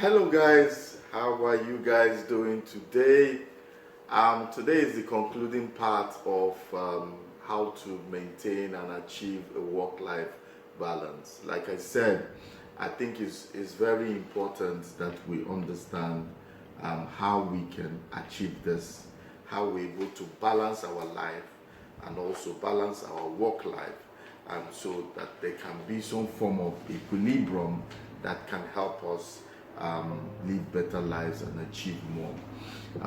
Hello guys, how are you guys doing today? Today is the concluding part of how to maintain and achieve a work-life balance. Like I said, I think it's very important that we understand how we can achieve this, how we're able to balance our life and also balance our work life, and so that there can be some form of equilibrium that can help us live better lives and achieve more.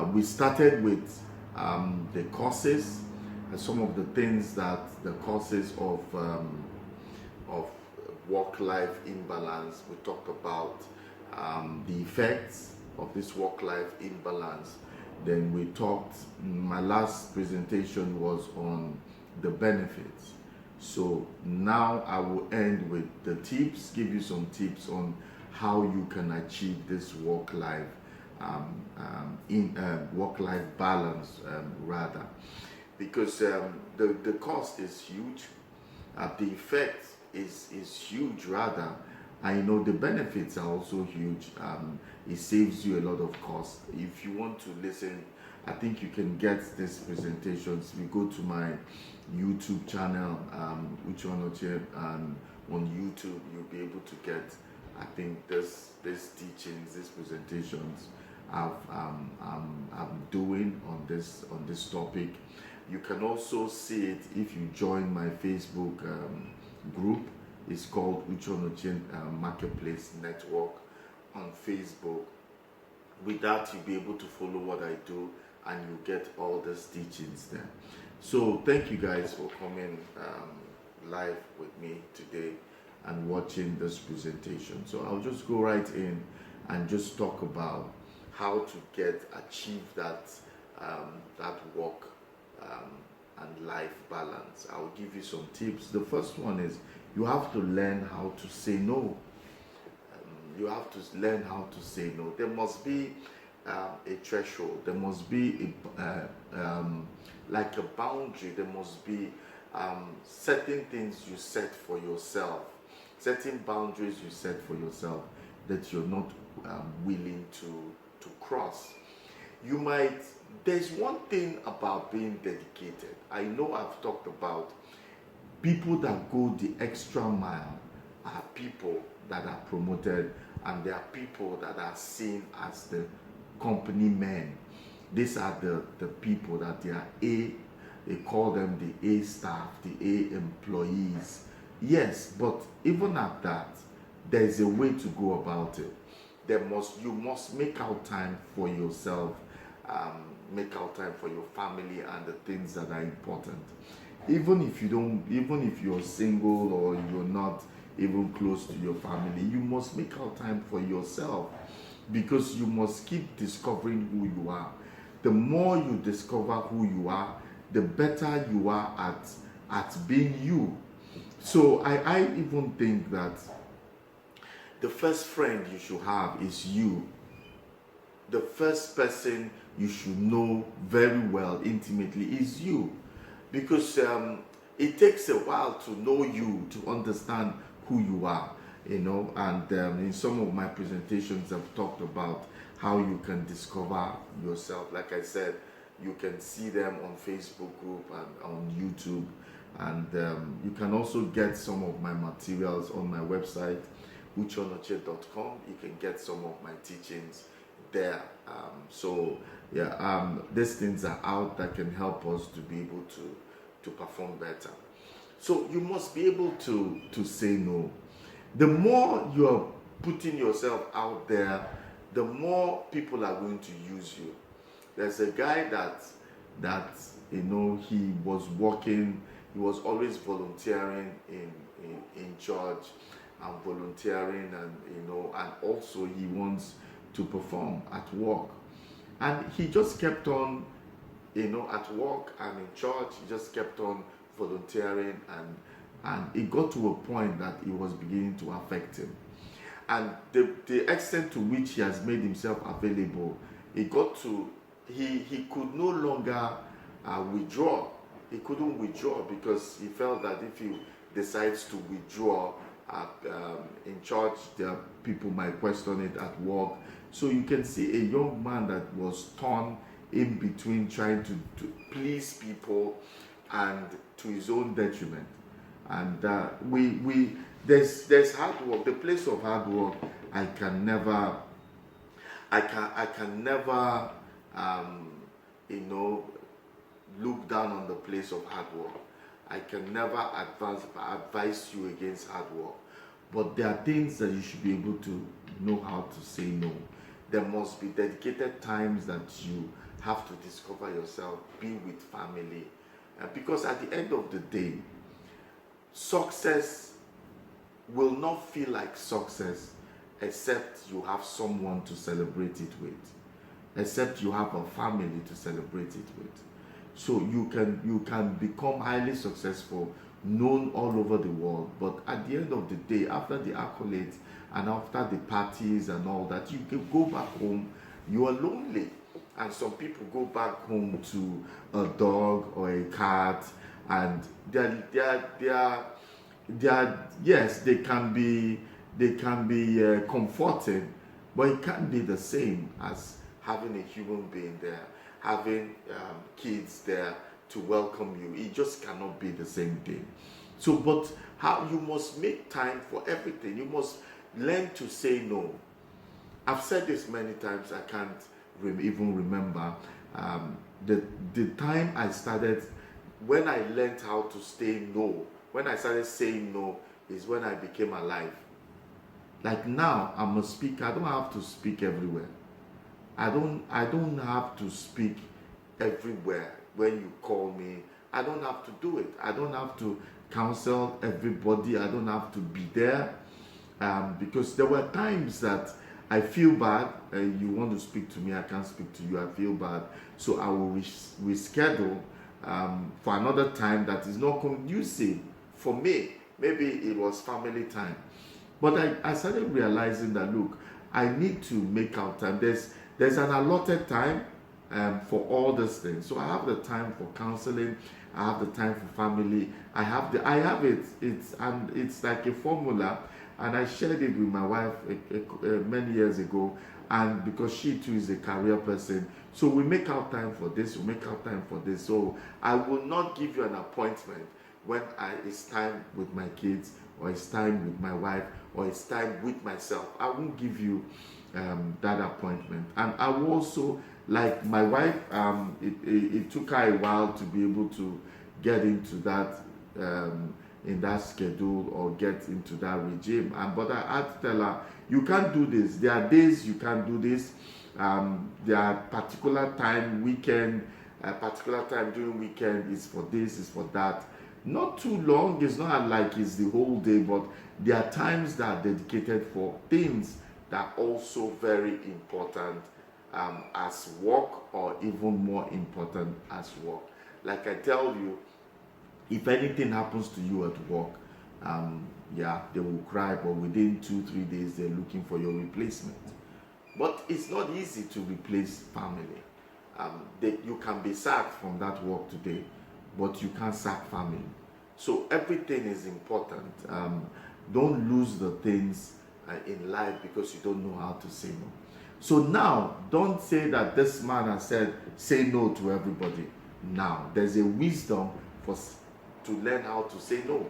We started with the causes and some of the things that the causes of work-life imbalance. We talked about the effects of this work-life imbalance. Then we talked, my last presentation was on the benefits. So now I will end with the tips, give you some tips on how you can achieve this work-life work-life balance, rather, because the cost is huge, the effect is huge rather, and the benefits are also huge. It saves you a lot of cost. If you want to listen, I think you can get these presentations. If you go to my YouTube channel, Uche Onochie, and on YouTube, you'll be able to get, I think, this teachings, these presentations I'm doing on this topic. You can also see it if you join my Facebook group. It's called Uche Onochie Marketplace Network on Facebook. With that, you'll be able to follow what I do, and you get all these teachings there. So thank you guys for coming live with me today and watching this presentation. So I'll just go right in and just talk about how to achieve that work and life balance. I'll give you some tips. The first one is you have to learn how to say no. You have to learn how to say no. There must be a threshold. There must be like a boundary. There must be certain things you set for yourself, certain boundaries you set for yourself that you're not willing to cross. There's one thing about being dedicated. I know I've talked about people that go the extra mile are people that are promoted, and there are people that are seen as the company men. These are the people that they are they call them the A staff, the A employees. Yes, but even at that, there's a way to go about it. You must make out time for yourself, make out time for your family and the things that are important. Even if you're single or you're not even close to your family, you must make out time for yourself, because you must keep discovering who you are. The more you discover who you are, the better you are at being you. So I even think that the first friend you should have is you. The first person you should know very well, intimately, is you. Because it takes a while to know you, to understand who you are, and in some of my presentations I've talked about how you can discover yourself. Like I said, you can see them on Facebook group and on YouTube, and you can also get some of my materials on my website, ucheonochie.com. You can get some of my teachings there. These things are out that can help us to be able to perform better. So you must be able to say no. The more you're putting yourself out there, the more people are going to use you. There's a guy that he was working, he was always volunteering in church and volunteering, and also he wants to perform at work. And he just kept on, at work and in church, he just kept on volunteering, and it got to a point that it was beginning to affect him. And the extent to which he has made himself available, it got to, he could no longer withdraw. He couldn't withdraw because he felt that if he decides to withdraw, in church, there are people might question it at work. So you can see a young man that was torn in between trying to please people and to his own detriment. And there's hard work. The place of hard work, I can never, um, you know, look down on the place of hard work. I can never advise you against hard work. But there are things that you should be able to know how to say no. There must be dedicated times that you have to discover yourself, be with family. Because at the end of the day, success will not feel like success except you have someone to celebrate it with, except you have a family to celebrate it with. So you can become highly successful, known all over the world, but at the end of the day, after the accolades and after the parties and all that, you can go back home, you are lonely. And some people go back home to a dog or a cat, and yes, they can be comforting, but it can't be the same as having a human being there, having kids there to welcome you. It just cannot be the same thing. So, but how you must make time for everything. You must learn to say no. I've said this many times. I can't even remember the time I started, when I learned how to say no. When I started saying no is when I became alive. Like now, I'm a speaker. I don't have to speak everywhere. I don't have to speak everywhere. When you call me, I don't have to do it. I don't have to counsel everybody. I don't have to be there, because there were times that I feel bad. You want to speak to me, I can't speak to you. I feel bad, so I will reschedule for another time that is not conducive for me. Maybe it was family time, but I started realizing that, look, I need to make out time. There's an allotted time for all these things. So I have the time for counseling. I have the time for family. I have it. It's like a formula, and I shared it with my wife many years ago. And because she too is a career person, so we make out time for this. We make out time for this. So I will not give you an appointment when it's time with my kids, or it's time with my wife, or it's time with myself. I won't give you that appointment. And I will also, like my wife, it took her a while to be able to get into that in that schedule or get into that regime. But I had to tell her, you can't do this. There are days you can't do this. There are particular time weekend, particular time during weekend is for this, is for that. Not too long. It's not like it's the whole day, but there are times that are dedicated for things that are also very important as work, or even more important as work. Like I tell you, if anything happens to you at work, they will cry, but within 2-3 days they're looking for your replacement. But it's not easy to replace family. You can be sacked from that work today, but you can't sack family. So everything is important. Don't lose the things in life because you don't know how to say no. So now, don't say that this man has said, say no to everybody. Now, there's a wisdom to learn how to say no.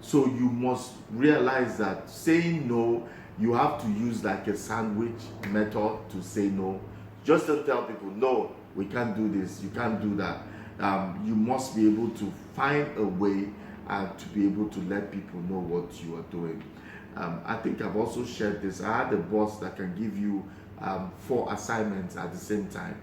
So you must realize that saying no, you have to use like a sandwich method to say no. Just don't tell people, no, we can't do this, you can't do that. You must be able to find a way to be able to let people know what you are doing. I think I've also shared this. I had a boss that can give you 4 assignments at the same time.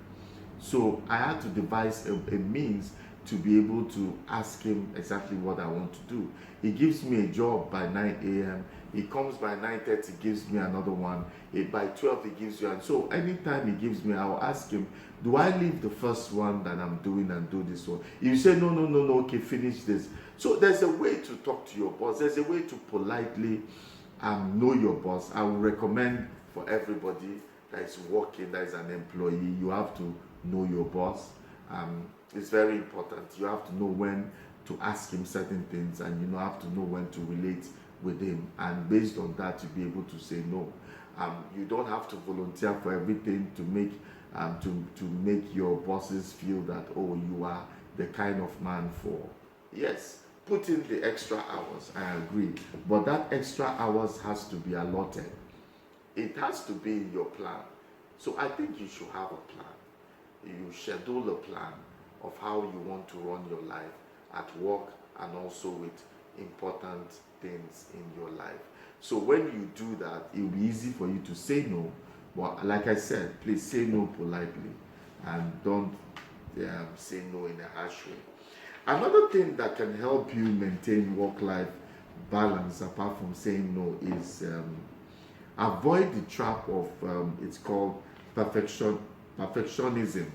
So I had to devise a means to be able to ask him exactly what I want to do. He gives me a job by 9 a.m. He comes by 9:30, gives me another one. By 12, he gives you. And so anytime he gives me, I'll ask him, do I leave the first one that I'm doing and do this one? If you say, no, okay, finish this. So there's a way to talk to your boss. There's a way to politely know your boss. I would recommend for everybody that is working, that is an employee, you have to know your boss. It's very important. You have to know when to ask him certain things, and you have to know when to relate with him, and based on that you be able to say no. You don't have to volunteer for everything to make your bosses feel that, oh, you are the kind of man for. Yes, put in the extra hours, I agree, but that extra hours has to be allotted. It has to be in your plan. So I think you should have a plan. You schedule a plan of how you want to run your life at work and also with important things in your life. So when you do that, it will be easy for you to say no. But like I said, please say no politely and don't say no in a harsh way. Another thing that can help you maintain work-life balance, apart from saying no, is avoid the trap of it's called perfectionism.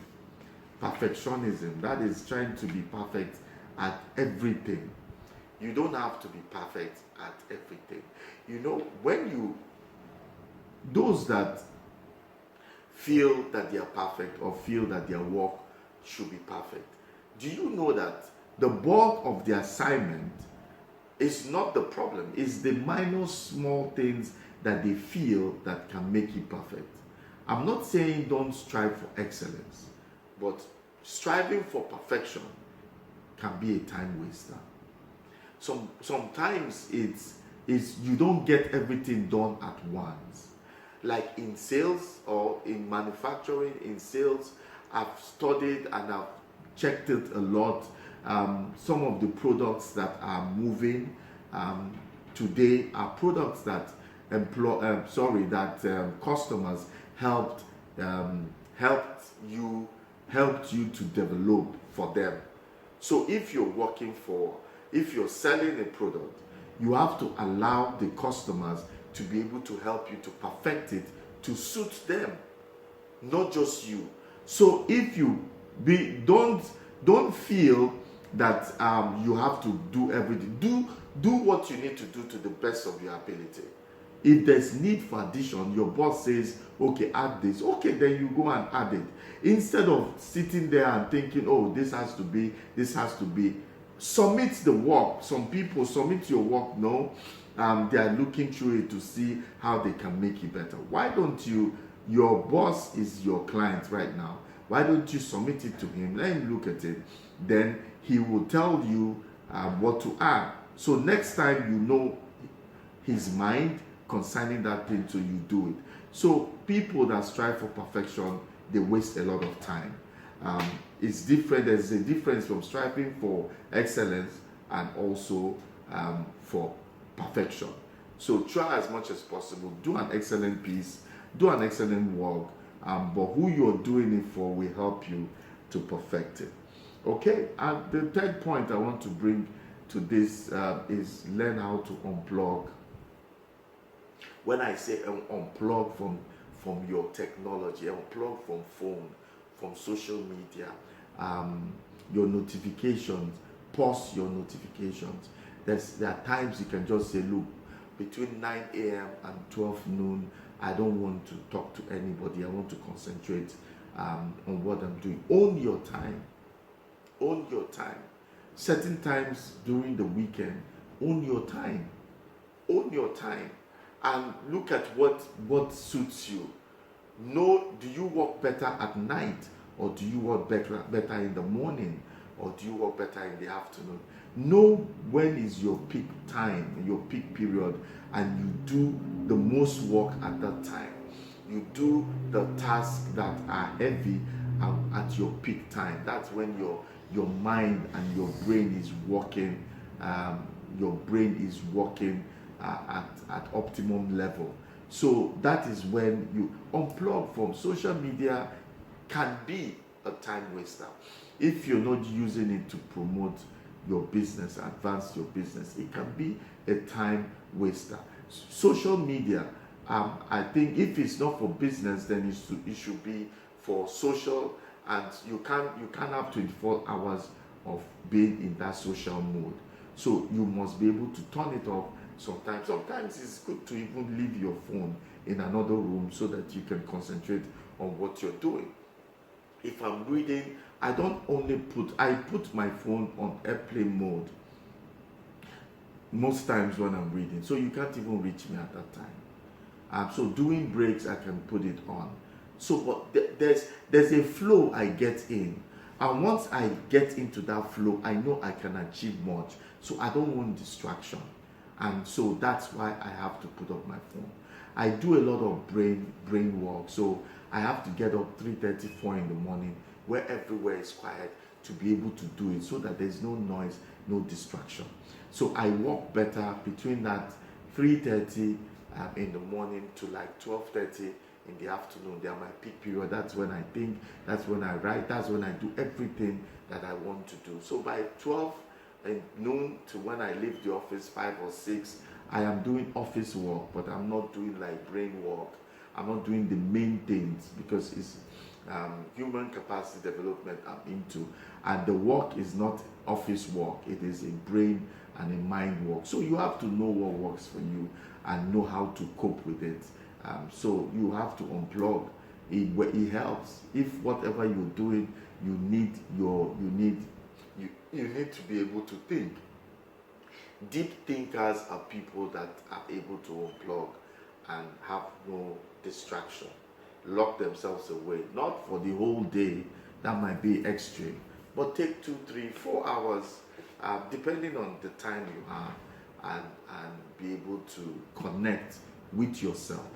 Perfectionism, that is trying to be perfect at everything. You don't have to be perfect at everything. Those that feel that they are perfect or feel that their work should be perfect, do you know that the bulk of the assignment is not the problem? It's the minor small things that they feel that can make it perfect. I'm not saying don't strive for excellence, but striving for perfection can be a time waster. Sometimes it's you don't get everything done at once. Like in sales or in manufacturing, in sales, I've studied and I've checked it a lot. Some of the products that are moving today are products that customers helped you to develop for them. So if you're selling a product, you have to allow the customers to be able to help you to perfect it to suit them, not just you. So if you don't feel that you have to do everything. Do what you need to do to the best of your ability. If there's need for addition, your boss says, okay, add this. Okay, then you go and add it. Instead of sitting there and thinking, oh, this has to be. Submit the work. Some people submit your work, no. They are looking through it to see how they can make it better. Why don't you, your boss is your client right now. Why don't you submit it to him? Let him look at it. Then he will tell you what to add. So next time you know his mind concerning that thing, so you do it. So people that strive for perfection, they waste a lot of time. It's different. There's a difference from striving for excellence and also for perfection. So try as much as possible. Do an excellent piece. Do an excellent work. But who you're doing it for will help you to perfect it. Okay, and the third point I want to bring to this is learn how to unplug. When I say unplug from your technology, unplug from phone, from social media, your notifications, pause your notifications. There are times you can just say, look, between 9 a.m. and 12 noon, I don't want to talk to anybody. I want to concentrate on what I'm doing. Own your time. Own your time. Certain times during the weekend, own your time. Own your time. And look at what suits you. Know, do you work better at night, or do you work better in the morning, or do you work better in the afternoon? Know when is your peak time, your peak period, and you do the most work at that time. You do the tasks that are heavy at your peak time. That's when your mind and your brain is working. Your brain is working at optimum level. So that is when you unplug from social media. Can be a time waster if you're not using it to promote your business, advance your business. It can be a time waster. Social media, I think if it's not for business, then it should be for social, and you can't have 24 hours of being in that social mode. So you must be able to turn it off sometimes. Sometimes it's good to even leave your phone in another room so that you can concentrate on what you're doing. If I'm reading, I put my phone on airplane mode. most times when I'm reading. So you can't even reach me at that time. So doing breaks, I can put it on. So, but there's a flow I get in, and once I get into that flow, I know I can achieve much. So I don't want distraction, and so that's why I have to put up my phone. I do a lot of brain work, so I have to get up 3:34 in the morning, where everywhere is quiet, to be able to do it, so that there's no noise, no distraction. So I work better between that 3:30 in the morning to like 12:30 in the afternoon. They are my peak period. That's when I think, that's when I write, that's when I do everything that I want to do. So by 12 and noon to when I leave the office, 5 or 6, I am doing office work, but I'm not doing like brain work. I'm not doing the main things, because it's human capacity development I'm into, and the work is not office work, it is a brain and a mind work. So you have to know what works for you and know how to cope with it. So you have to unplug. It helps. If whatever you're doing, you need to be able to think. Deep thinkers are people that are able to unplug and have no distraction, lock themselves away, not for the whole day, that might be extreme, but take 2, 3, 4 hours, depending on the time you have, and be able to connect with yourself.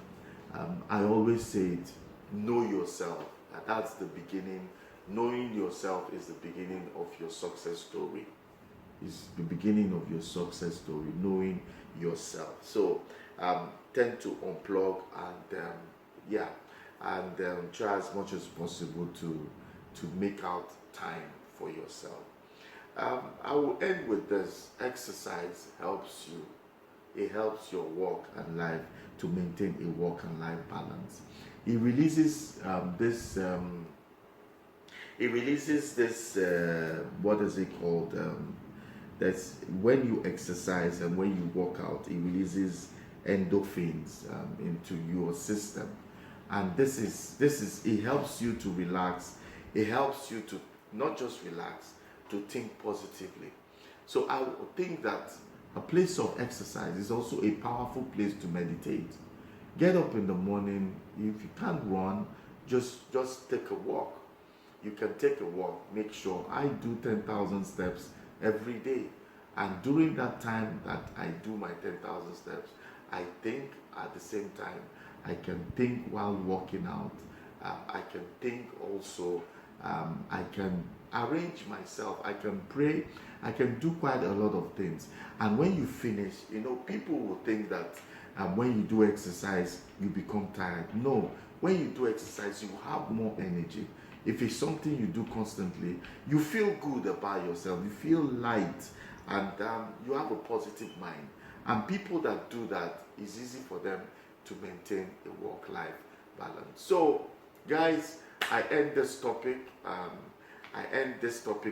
I always say it, know yourself. That's the beginning. Knowing yourself is the beginning of your success story. Is the beginning of your success story, knowing yourself. So tend to unplug and try as much as possible to make out time for yourself. I will end with this. Exercise helps you. It helps your work and life to maintain a work and life balance. It releases this what is it called? That's when you exercise and when you work out, it releases endorphins into your system, and this is it helps you to relax. It helps you to not just relax, to think positively. So I think that a place of exercise is also a powerful place to meditate. Get up in the morning. If you can't run, just take a walk. You can take a walk. Make sure I do 10,000 steps every day, and during that time that I do my 10,000 steps, I think at the same time. I can think while walking out. I can think also. I can arrange myself. I can pray. I can do quite a lot of things. And when you finish, people will think that when you do exercise, you become tired. No, when you do exercise, you have more energy. If it's something you do constantly, you feel good about yourself. You feel light, and you have a positive mind. And people that do that, it's easy for them to maintain a work-life balance. So, guys, I end this topic.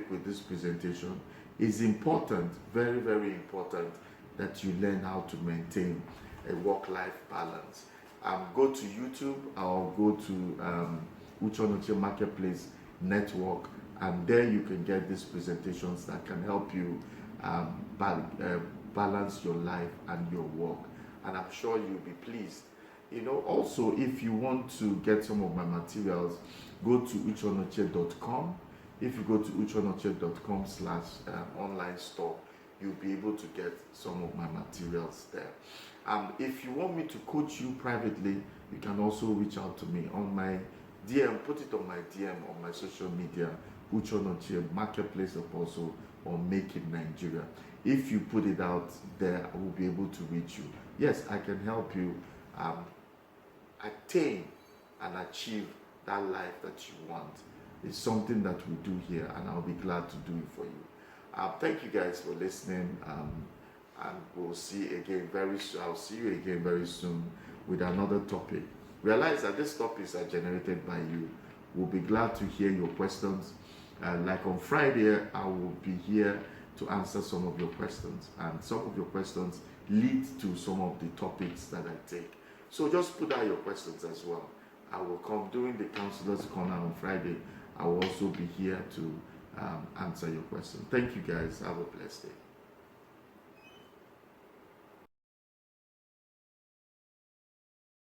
With this presentation. It's important, very, very important, that you learn how to maintain a work-life balance. Go to YouTube or go to Uche Onochie Marketplace Network, and there you can get these presentations that can help you balance your life and your work. And I'm sure you'll be pleased. Also, if you want to get some of my materials, go to ucheonochie.com. If you go to ucheonochie.com/online store, you'll be able to get some of my materials there. If you want me to coach you privately, you can also reach out to me on my DM. Put it on my DM on my social media, Uche Onochie Marketplace Apostle or Make It Nigeria. If you put it out there, I will be able to reach you. Yes, I can help you attain and achieve that life that you want. It's something that we do here, and I'll be glad to do it for you. Thank you guys for listening, and we'll see again very soon. I'll see you again very soon with another topic. Realize that these topics are generated by you. We'll be glad to hear your questions. Like on Friday, I will be here to answer some of your questions, and some of your questions lead to some of the topics that I take. So just put out your questions as well. I will come during the Counselor's Corner on Friday. I will also be here to answer your questions. Thank you guys. Have a blessed day.